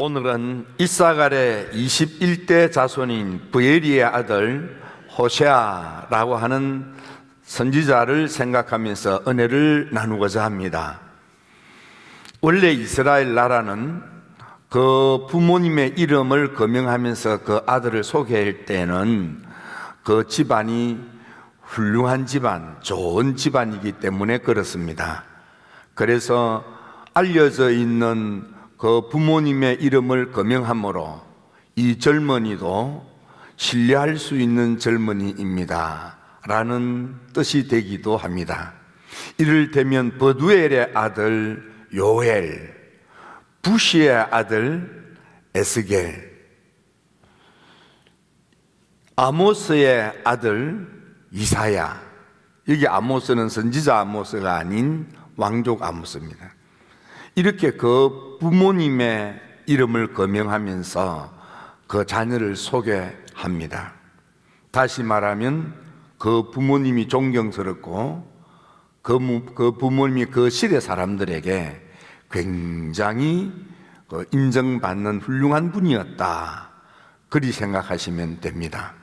오늘은 이사갈의 21대 자손인 브에리의 아들 호세아라고 하는 선지자를 생각하면서 은혜를 나누고자 합니다. 원래 이스라엘 나라는 그 부모님의 이름을 거명하면서 그 아들을 소개할 때는 그 집안이 훌륭한 집안, 좋은 집안이기 때문에 그렇습니다. 그래서 알려져 있는 그 부모님의 이름을 거명함으로 이 젊은이도 신뢰할 수 있는 젊은이입니다 라는 뜻이 되기도 합니다. 이를테면 버두엘의 아들 요엘, 부시의 아들 에스겔, 아모스의 아들 이사야. 여기 아모스는 선지자 아모스가 아닌 왕족 아모스입니다. 이렇게 그 부모님의 이름을 거명하면서 그 자녀를 소개합니다. 다시 말하면 그 부모님이 존경스럽고 그 부모님이 그 시대 사람들에게 굉장히 인정받는 훌륭한 분이었다, 그리 생각하시면 됩니다.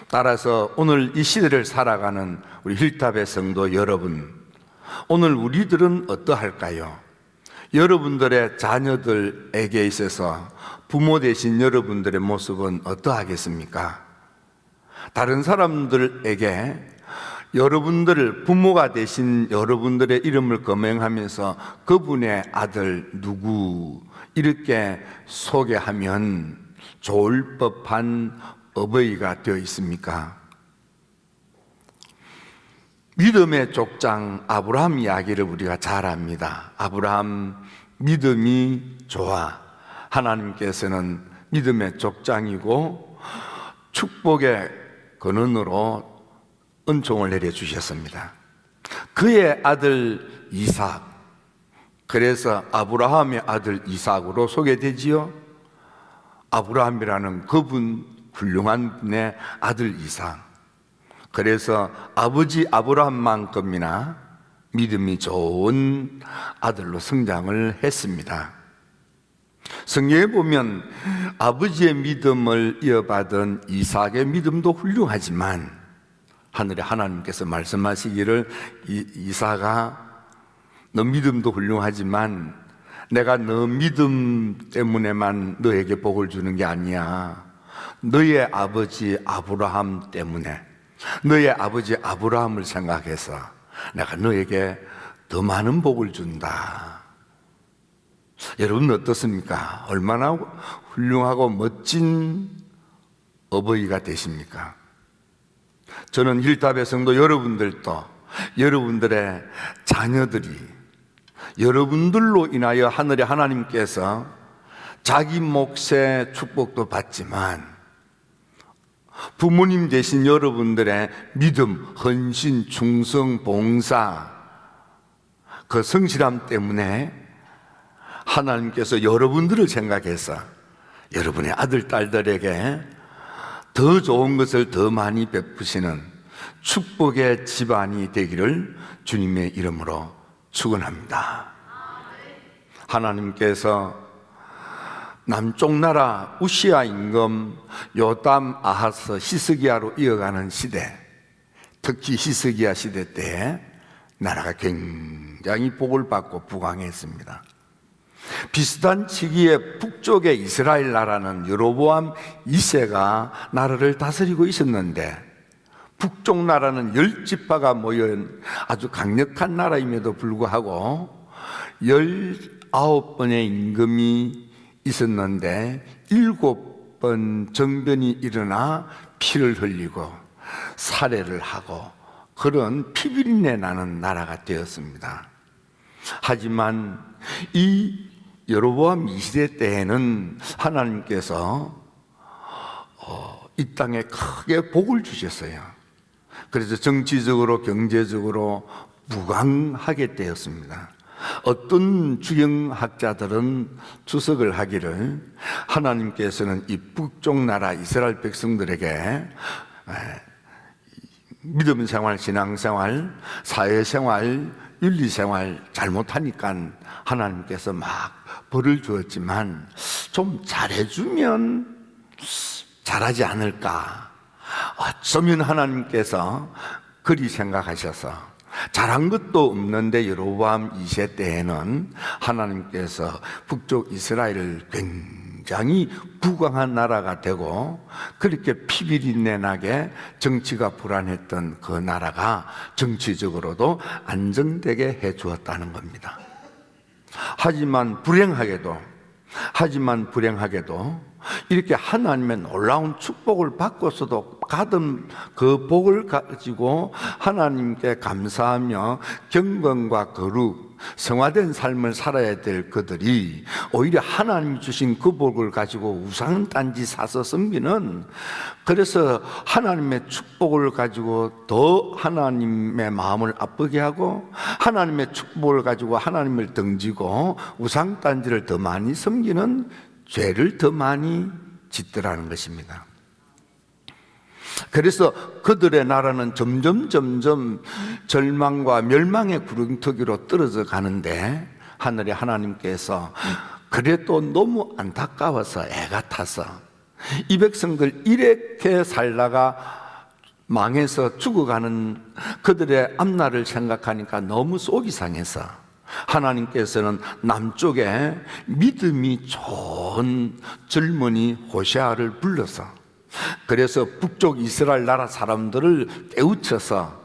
따라서 오늘 이 시대를 살아가는 우리 힐탑의 성도 여러분, 오늘 우리들은 어떠할까요? 여러분들의 자녀들에게 있어서 부모 되신 여러분들의 모습은 어떠하겠습니까? 다른 사람들에게 여러분들을, 부모가 되신 여러분들의 이름을 거명하면서 그분의 아들 누구 이렇게 소개하면 좋을 법한 어버이가 되어 있습니까? 믿음의 족장 아브라함 이야기를 우리가 잘 압니다. 아브라함 믿음이 좋아. 하나님께서는 믿음의 족장이고 축복의 근원으로 은총을 내려주셨습니다. 그의 아들 이삭, 그래서 아브라함의 아들 이삭으로 소개되지요. 아브라함이라는 그분, 훌륭한 분의 아들 이삭. 그래서 아버지 아브라함만큼이나 믿음이 좋은 아들로 성장을 했습니다. 성경에 보면 아버지의 믿음을 이어받은 이삭의 믿음도 훌륭하지만 하늘의 하나님께서 말씀하시기를 이삭아, 너 믿음도 훌륭하지만 내가 너 믿음 때문에만 너에게 복을 주는 게 아니야. 너의 아버지 아브라함 때문에, 너의 아버지 아브라함을 생각해서 내가 너에게 더 많은 복을 준다. 여러분 어떻습니까? 얼마나 훌륭하고 멋진 어버이가 되십니까? 저는 힐탑의 성도 여러분들도, 여러분들의 자녀들이 여러분들로 인하여 하늘의 하나님께서 자기 몫의 축복도 받지만 부모님 되신 여러분들의 믿음, 헌신, 충성, 봉사, 그 성실함 때문에 하나님께서 여러분들을 생각해서 여러분의 아들, 딸들에게 더 좋은 것을 더 많이 베푸시는 축복의 집안이 되기를 주님의 이름으로 축원합니다. 하나님께서 남쪽 나라 우시아 임금 요담 아하스 히스기야로 이어가는 시대, 특히 히스기야 시대 때에 나라가 굉장히 복을 받고 부강했습니다. 비슷한 시기에 북쪽의 이스라엘 나라는 여로보암 2세가 나라를 다스리고 있었는데, 북쪽 나라는 10지파가 모인 아주 강력한 나라임에도 불구하고 19번의 임금이 있었는데 7번 정변이 일어나 피를 흘리고 살해를 하고 그런 피비린내 나는 나라가 되었습니다. 하지만 이 여로보암 2세대 때에는 하나님께서 이 땅에 크게 복을 주셨어요. 그래서 정치적으로 경제적으로 부강하게 되었습니다. 어떤 주경학자들은 추석을 하기를 하나님께서는 이 북쪽 나라 이스라엘 백성들에게 믿음 생활, 신앙 생활, 사회 생활, 윤리 생활 잘못하니까 하나님께서 막 벌을 주었지만 좀 잘해주면 잘하지 않을까. 어쩌면 하나님께서 그리 생각하셔서 잘한 것도 없는데 여로보암 2세 때에는 하나님께서 북쪽 이스라엘을 굉장히 부강한 나라가 되고 그렇게 피비린내 나게 정치가 불안했던 그 나라가 정치적으로도 안정되게 해 주었다는 겁니다. 하지만 불행하게도 이렇게 하나님의 놀라운 축복을 받고서도 받은 그 복을 가지고 하나님께 감사하며 경건과 거룩, 성화된 삶을 살아야 될 그들이 오히려 하나님 주신 그 복을 가지고 우상단지 사서 섬기는, 그래서 하나님의 축복을 가지고 더 하나님의 마음을 아프게 하고 하나님의 축복을 가지고 하나님을 등지고 우상단지를 더 많이 섬기는 죄를 더 많이 짓더라는 것입니다. 그래서 그들의 나라는 점점 절망과 멸망의 구렁텅이로 떨어져 가는데 하늘의 하나님께서 그래도 너무 안타까워서 애가 타서 이 백성들 이렇게 살다가 망해서 죽어가는 그들의 앞날을 생각하니까 너무 속이 상해서 하나님께서는 남쪽에 믿음이 좋은 젊은이 호세아를 불러서, 그래서 북쪽 이스라엘 나라 사람들을 깨우쳐서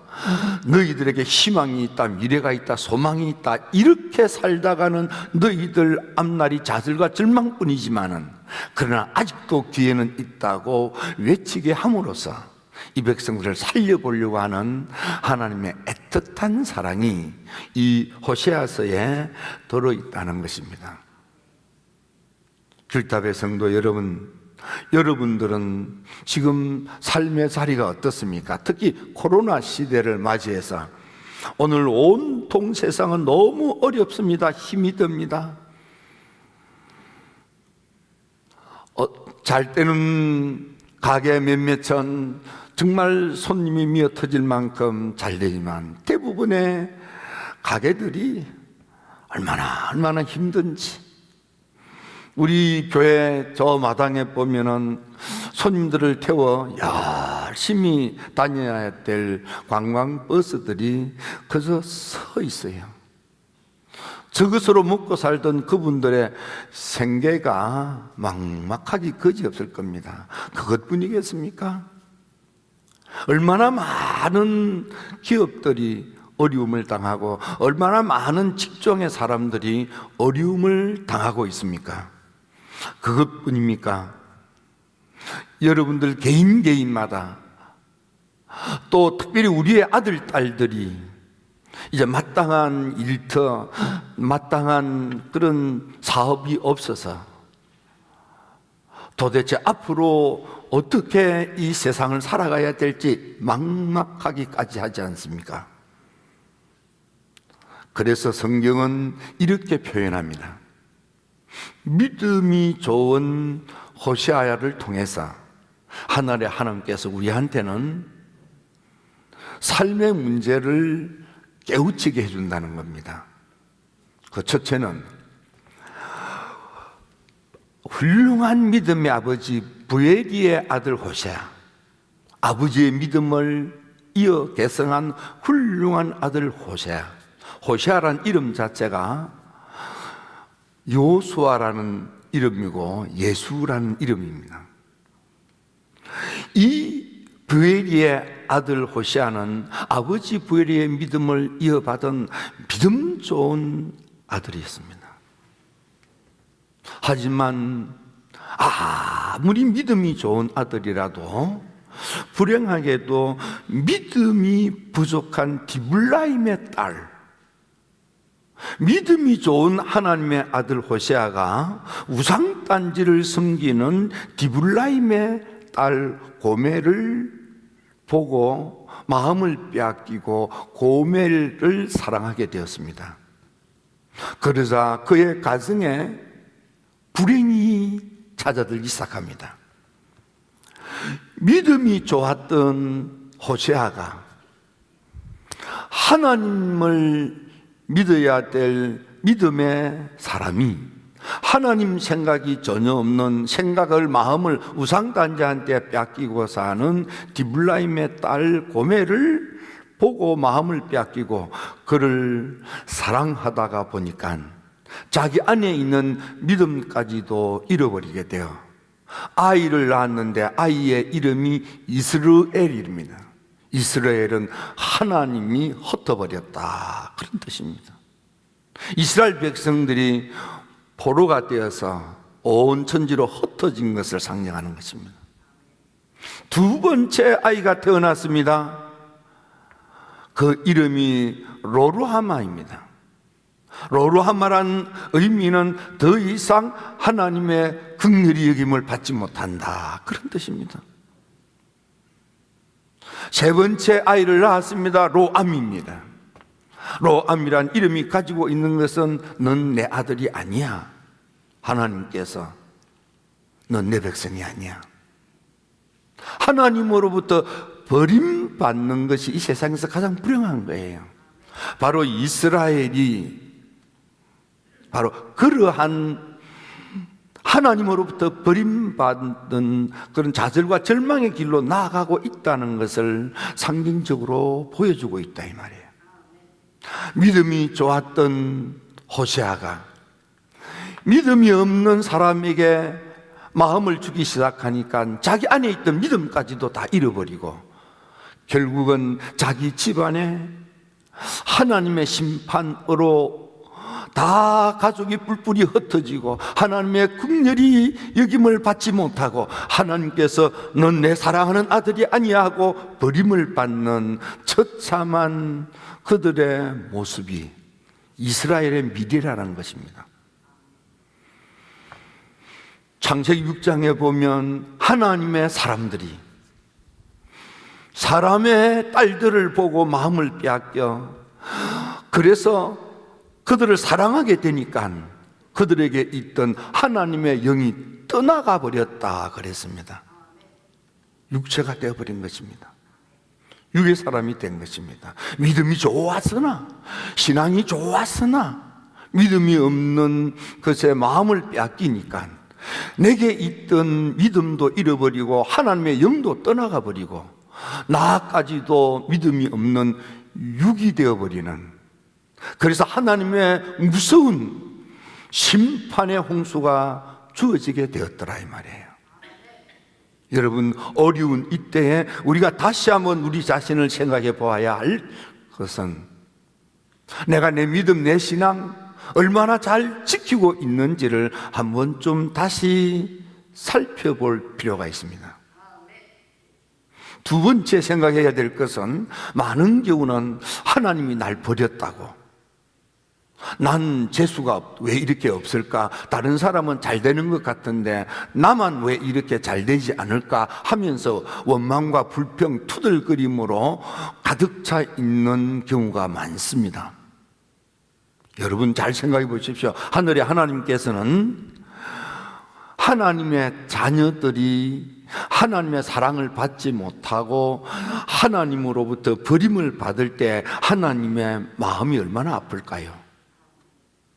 너희들에게 희망이 있다, 미래가 있다, 소망이 있다, 이렇게 살다가는 너희들 앞날이 좌절과 절망뿐이지만은 그러나 아직도 기회는 있다고 외치게 함으로써 이 백성들을 살려보려고 하는 하나님의 애틋한 사랑이 이 호세아서에 들어있다는 것입니다. 길답의 성도 여러분, 여러분들은 지금 삶의 자리가 어떻습니까? 특히 코로나 시대를 맞이해서 오늘 온통 세상은 너무 어렵습니다. 힘이 듭니다. 잘 때는 가게 몇몇 천 정말 손님이 미어 터질 만큼 잘 되지만 대부분의 가게들이 얼마나 힘든지, 우리 교회 저 마당에 보면은 손님들을 태워 열심히 다녀야 될 관광버스들이 그저 서 있어요. 저것으로 먹고 살던 그분들의 생계가 막막하기 그지없을 겁니다. 그것뿐이겠습니까? 얼마나 많은 기업들이 어려움을 당하고 얼마나 많은 직종의 사람들이 어려움을 당하고 있습니까? 그것뿐입니까? 여러분들 개인마다, 또 특별히 우리의 아들, 딸들이 이제 마땅한 일터, 마땅한 그런 사업이 없어서 도대체 앞으로 어떻게 이 세상을 살아가야 될지 막막하기까지 하지 않습니까? 그래서 성경은 이렇게 표현합니다. 믿음이 좋은 호세아를 통해서 하늘의 하나님께서 우리한테는 삶의 문제를 깨우치게 해준다는 겁니다. 그 첫째는 훌륭한 믿음의 아버지 부엘리의 아들 호세아, 아버지의 믿음을 이어 계승한 훌륭한 아들 호세아. 호세아란 이름 자체가 요수아라는 이름이고 예수라는 이름입니다. 이 부엘리의 아들 호세아는 아버지 부엘리의 믿음을 이어받은 믿음 좋은 아들이었습니다. 하지만 아무리 믿음이 좋은 아들이라도 불행하게도 믿음이 부족한 디블라임의 딸, 믿음이 좋은 하나님의 아들 호세아가 우상단지를 섬기는 디블라임의 딸 고멜을 보고 마음을 빼앗기고 고멜을 사랑하게 되었습니다. 그러자 그의 가정에 불행이 찾아들기 시작합니다. 믿음이 좋았던 호세아가 하나님을 믿어야 될 믿음의 사람이 하나님 생각이 전혀 없는 생각을 마음을 우상단자한테 뺏기고 사는 디블라임의 딸 고멜을 보고 마음을 뺏기고 그를 사랑하다가 보니까 자기 안에 있는 믿음까지도 잃어버리게 돼요. 아이를 낳았는데 아이의 이름이 이스라엘입니다. 이스라엘은 하나님이 흩어버렸다, 그런 뜻입니다. 이스라엘 백성들이 포로가 되어서 온 천지로 흩어진 것을 상징하는 것입니다. 두 번째 아이가 태어났습니다. 그 이름이 로루하마입니다. 로루하마란 의미는 더 이상 하나님의 긍휼히 여김을 받지 못한다, 그런 뜻입니다. 세 번째 아이를 낳았습니다. 로암입니다. 로암이란 이름이 가지고 있는 것은 넌 내 아들이 아니야. 하나님께서 넌 내 백성이 아니야. 하나님으로부터 버림받는 것이 이 세상에서 가장 불행한 거예요. 바로 이스라엘이 바로 그러한 하나님으로부터 버림받는 그런 좌절과 절망의 길로 나아가고 있다는 것을 상징적으로 보여주고 있다, 이 말이에요. 믿음이 좋았던 호세아가 믿음이 없는 사람에게 마음을 주기 시작하니까 자기 안에 있던 믿음까지도 다 잃어버리고 결국은 자기 집안에 하나님의 심판으로 다 가족이 뿔뿔이 흩어지고 하나님의 긍휼히 여김을 받지 못하고 하나님께서 넌 내 사랑하는 아들이 아니야 하고 버림을 받는 처참한 그들의 모습이 이스라엘의 미래라는 것입니다. 창세기 6장에 보면 하나님의 사람들이 사람의 딸들을 보고 마음을 빼앗겨 그래서 그들을 사랑하게 되니까 그들에게 있던 하나님의 영이 떠나가 버렸다 그랬습니다. 육체가 되어버린 것입니다. 육의 사람이 된 것입니다. 믿음이 좋았으나 신앙이 좋았으나 믿음이 없는 것에 마음을 빼앗기니까 내게 있던 믿음도 잃어버리고 하나님의 영도 떠나가 버리고 나까지도 믿음이 없는 육이 되어버리는, 그래서 하나님의 무서운 심판의 홍수가 주어지게 되었더라, 이 말이에요. 여러분, 어려운 이때에 우리가 다시 한번 우리 자신을 생각해 보아야 할 것은 내가 내 믿음, 내 신앙 얼마나 잘 지키고 있는지를 한번 좀 다시 살펴볼 필요가 있습니다. 두 번째 생각해야 될 것은 많은 경우는 하나님이 날 버렸다고, 난 재수가 왜 이렇게 없을까, 다른 사람은 잘 되는 것 같은데 나만 왜 이렇게 잘 되지 않을까 하면서 원망과 불평, 투덜거림으로 가득 차 있는 경우가 많습니다. 여러분 잘 생각해 보십시오. 하늘의 하나님께서는 하나님의 자녀들이 하나님의 사랑을 받지 못하고 하나님으로부터 버림을 받을 때 하나님의 마음이 얼마나 아플까요?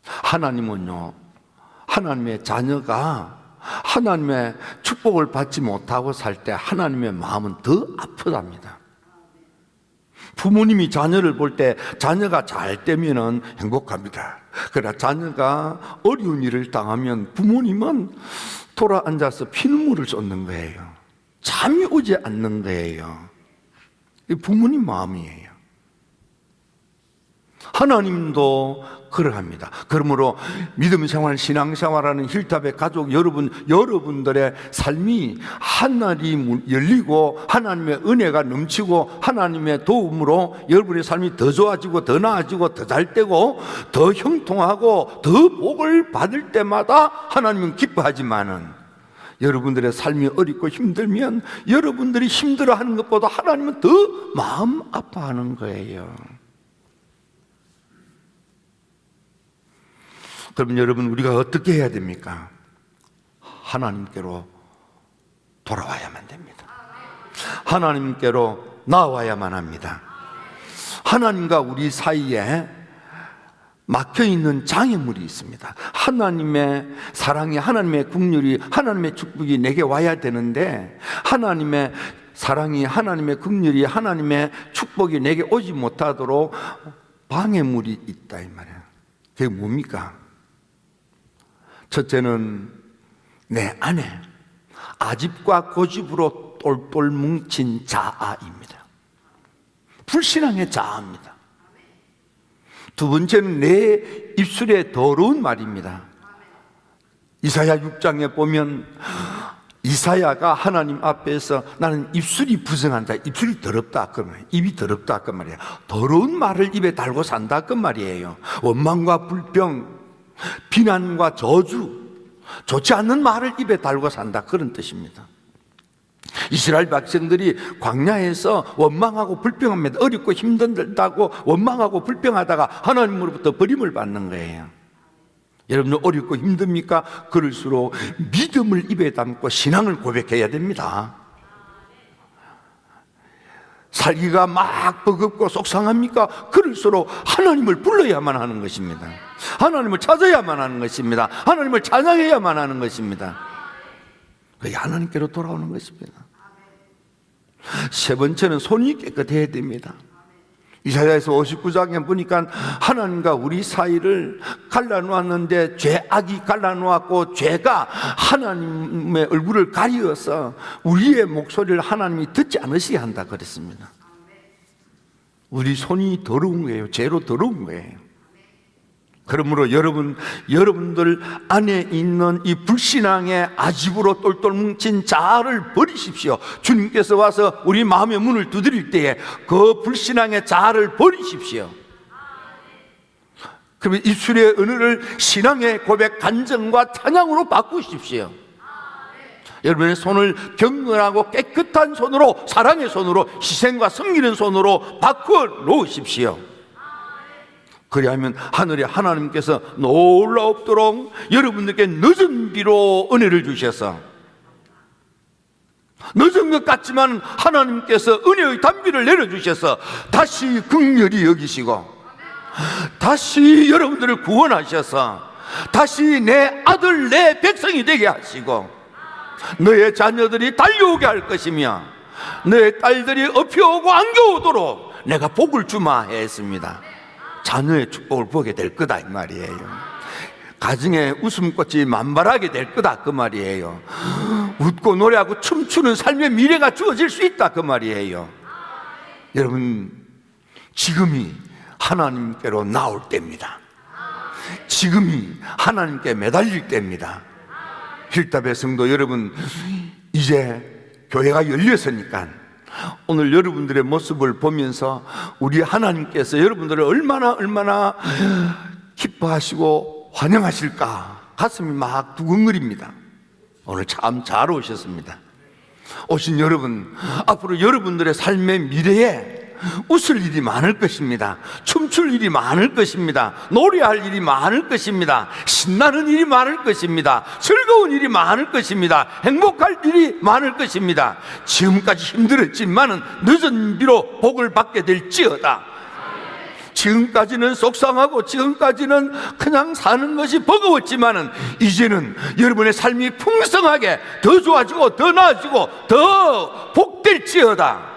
하나님은요, 하나님의 자녀가 하나님의 축복을 받지 못하고 살 때 하나님의 마음은 더 아프답니다. 부모님이 자녀를 볼 때 자녀가 잘 되면 행복합니다. 그러나 자녀가 어려운 일을 당하면 부모님은 돌아 앉아서 피눈물을 쏟는 거예요. 잠이 오지 않는 거예요. 이 부모님 마음이에요. 하나님도 그러합니다. 그러므로 믿음 생활, 신앙 생활하는 힐탑의 가족 여러분들의 삶이 하늘이 열리고 하나님의 은혜가 넘치고 하나님의 도움으로 여러분의 삶이 더 좋아지고 더 나아지고 더 잘되고 더 형통하고 더 복을 받을 때마다 하나님은 기뻐하지만은 여러분들의 삶이 어렵고 힘들면 여러분들이 힘들어하는 것보다 하나님은 더 마음 아파하는 거예요. 그럼 여러분, 우리가 어떻게 해야 됩니까? 하나님께로 돌아와야만 됩니다. 하나님께로 나와야만 합니다. 하나님과 우리 사이에 막혀있는 장애물이 있습니다. 하나님의 사랑이, 하나님의 긍휼이, 하나님의 축복이 내게 와야 되는데 하나님의 사랑이, 하나님의 긍휼이, 하나님의 축복이 내게 오지 못하도록 방해물이 있다 이 말이에요. 그게 뭡니까? 첫째는 내 안에 아집과 고집으로 똘똘 뭉친 자아입니다. 불신앙의 자아입니다. 두 번째는 내 입술에 더러운 말입니다. 이사야 6장에 보면 이사야가 하나님 앞에서 나는 입술이 부정한다, 입술이 더럽다 그 말이에요. 입이 더럽다 그 말이에요. 더러운 말을 입에 달고 산다 그 말이에요. 원망과 불평, 비난과 저주, 좋지 않는 말을 입에 달고 산다 그런 뜻입니다. 이스라엘 백성들이 광야에서 원망하고 불평합니다. 어렵고 힘들다고 원망하고 불평하다가 하나님으로부터 버림을 받는 거예요. 여러분 어렵고 힘듭니까? 그럴수록 믿음을 입에 담고 신앙을 고백해야 됩니다. 살기가 막 버겁고 속상합니까? 그럴수록 하나님을 불러야만 하는 것입니다. 하나님을 찾아야만 하는 것입니다. 하나님을 찬양해야만 하는 것입니다. 그게 하나님께로 돌아오는 것입니다. 세 번째는 손이 깨끗해야 됩니다. 이사야에서 59장에 보니까 하나님과 우리 사이를 갈라놓았는데 죄악이 갈라놓았고 죄가 하나님의 얼굴을 가리어서 우리의 목소리를 하나님이 듣지 않으시게 한다 그랬습니다. 우리 손이 더러운 거예요. 죄로 더러운 거예요. 그러므로 여러분들 안에 있는 이 불신앙의 아집으로 똘똘 뭉친 자아를 버리십시오. 주님께서 와서 우리 마음의 문을 두드릴 때에 그 불신앙의 자아를 버리십시오. 그러면 입술의 언어를 신앙의 고백, 간증과 찬양으로 바꾸십시오. 여러분의 손을 경건하고 깨끗한 손으로, 사랑의 손으로, 희생과 섬기는 손으로 바꿔 놓으십시오. 그리하면 하늘에 하나님께서 놀라옵도록 여러분들께 늦은 비로 은혜를 주셔서, 늦은 것 같지만 하나님께서 은혜의 단비를 내려주셔서 다시 긍휼히 여기시고 다시 여러분들을 구원하셔서 다시 내 아들 내 백성이 되게 하시고 너의 자녀들이 달려오게 할 것이며 너의 딸들이 업혀오고 안겨오도록 내가 복을 주마 했습니다. 자녀의 축복을 보게 될 거다 이 말이에요. 가정에 웃음꽃이 만발하게 될 거다 그 말이에요. 웃고 노래하고 춤추는 삶의 미래가 주어질 수 있다 그 말이에요. 여러분 지금이 하나님께로 나올 때입니다. 지금이 하나님께 매달릴 때입니다. 힐답의 성도 여러분, 이제 교회가 열렸으니까 오늘 여러분들의 모습을 보면서 우리 하나님께서 여러분들을 얼마나 기뻐하시고 환영하실까 가슴이 막 두근거립니다. 오늘 참 잘 오셨습니다. 오신 여러분, 앞으로 여러분들의 삶의 미래에 웃을 일이 많을 것입니다. 춤출 일이 많을 것입니다. 노래할 일이 많을 것입니다. 신나는 일이 많을 것입니다. 즐거운 일이 많을 것입니다. 행복할 일이 많을 것입니다. 지금까지 힘들었지만은 늦은 비로 복을 받게 될지어다. 지금까지는 속상하고 지금까지는 그냥 사는 것이 버거웠지만은 이제는 여러분의 삶이 풍성하게 더 좋아지고 더 나아지고 더 복될지어다.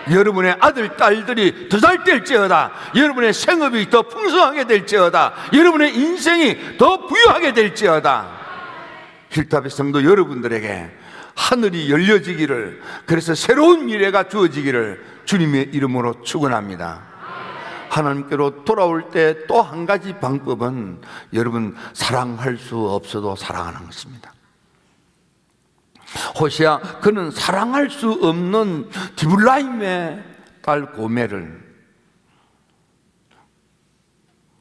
여러분의 아들, 딸들이 더 잘 될지어다. 여러분의 생업이 더 풍성하게 될지어다. 여러분의 인생이 더 부유하게 될지어다. 힐탑의 성도 여러분들에게 하늘이 열려지기를, 그래서 새로운 미래가 주어지기를 주님의 이름으로 축원합니다. 하나님께로 돌아올 때 또 한 가지 방법은 여러분 사랑할 수 없어도 사랑하는 것입니다. 호세아 그는 사랑할 수 없는 디블라임의 딸 고멜을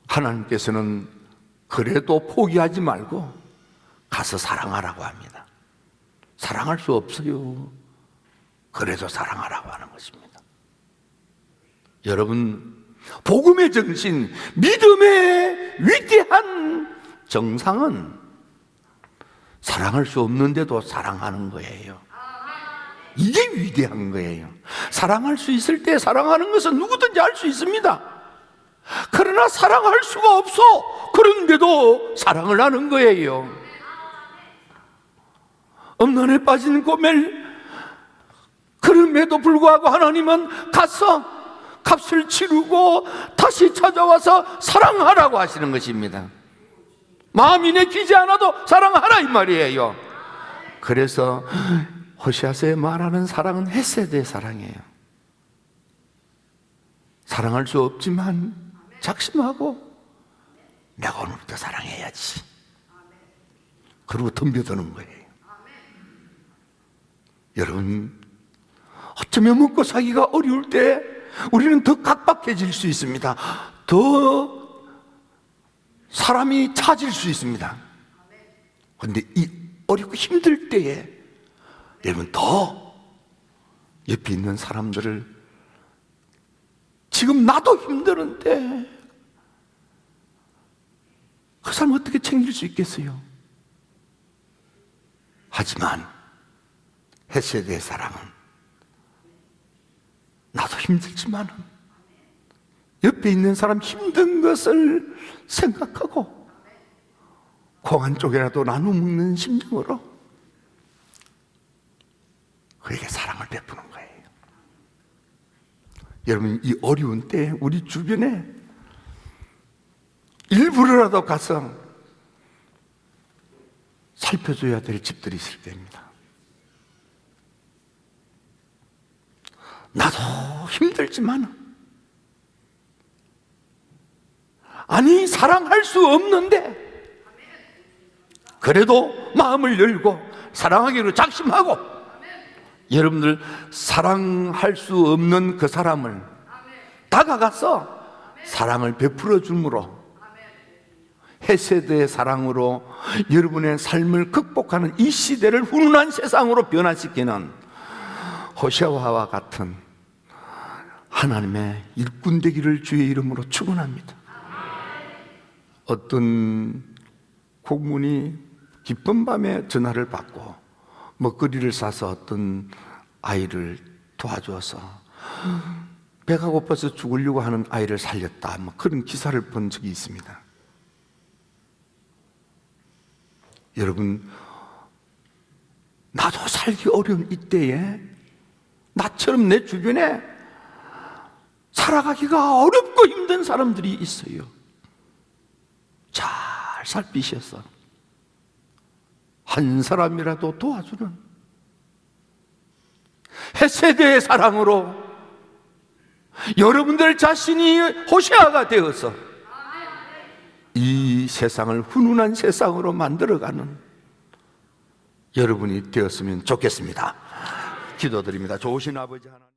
하나님께서는 그래도 포기하지 말고 가서 사랑하라고 합니다. 사랑할 수 없어요. 그래도 사랑하라고 하는 것입니다. 여러분 복음의 정신, 믿음의 위대한 정상은 사랑할 수 없는데도 사랑하는 거예요. 이게 위대한 거예요. 사랑할 수 있을 때 사랑하는 것은 누구든지 할 수 있습니다. 그 그러나 사랑할 수가 없어. 그런데도 사랑을 하는 거예요. 엄난에 빠진 고멜, 그럼에도 불구하고 하나님은 가서 값을 치르고 다시 찾아와서 사랑하라고 하시는 것입니다. 마음이 내키지 않아도 사랑하라 이 말이에요. 그래서 호시아서에 말하는 사랑은 헤세드의 사랑이에요. 사랑할 수 없지만 작심하고 내가 오늘부터 사랑해야지. 그리고 덤벼드는 거예요. 여러분, 어쩌면 먹고 사기가 어려울 때 우리는 더 각박해질 수 있습니다. 더 사람이 차질 수 있습니다. 그런데 이 어렵고 힘들 때에 여러분 더 옆에 있는 사람들을, 지금 나도 힘드는데 그 사람 어떻게 챙길 수 있겠어요? 하지만 헤세드의 사랑은 나도 힘들지만 옆에 있는 사람 힘든 것을 생각하고 공 한 쪽이라도 나눠 먹는 심정으로 그에게 사랑을 베푸는 거예요. 여러분, 이 어려운 때 우리 주변에 일부러라도 가서 살펴줘야 될 집들이 있을 때입니다. 나도 힘들지만, 아니 사랑할 수 없는데 그래도 마음을 열고 사랑하기로 작심하고, 여러분들 사랑할 수 없는 그 사람을 다가가서 사랑을 베풀어 줌으로 헤세드의 사랑으로 여러분의 삶을 극복하는 이 시대를 훈훈한 세상으로 변화시키는 호시아와 같은 하나님의 일꾼 되기를 주의 이름으로 축원합니다. 어떤 공문이 기쁜 밤에 전화를 받고 먹거리를 사서 어떤 아이를 도와줘서 배가 고파서 죽으려고 하는 아이를 살렸다, 뭐 그런 기사를 본 적이 있습니다. 여러분, 나도 살기 어려운 이때에 나처럼 내 주변에 살아가기가 어렵고 힘든 사람들이 있어요. 잘 살피셔서 한 사람이라도 도와주는 헤세드의 사랑으로 여러분들 자신이 호시아가 되어서 이 세상을 훈훈한 세상으로 만들어가는 여러분이 되었으면 좋겠습니다. 기도드립니다. 좋으신 아버지 하나님,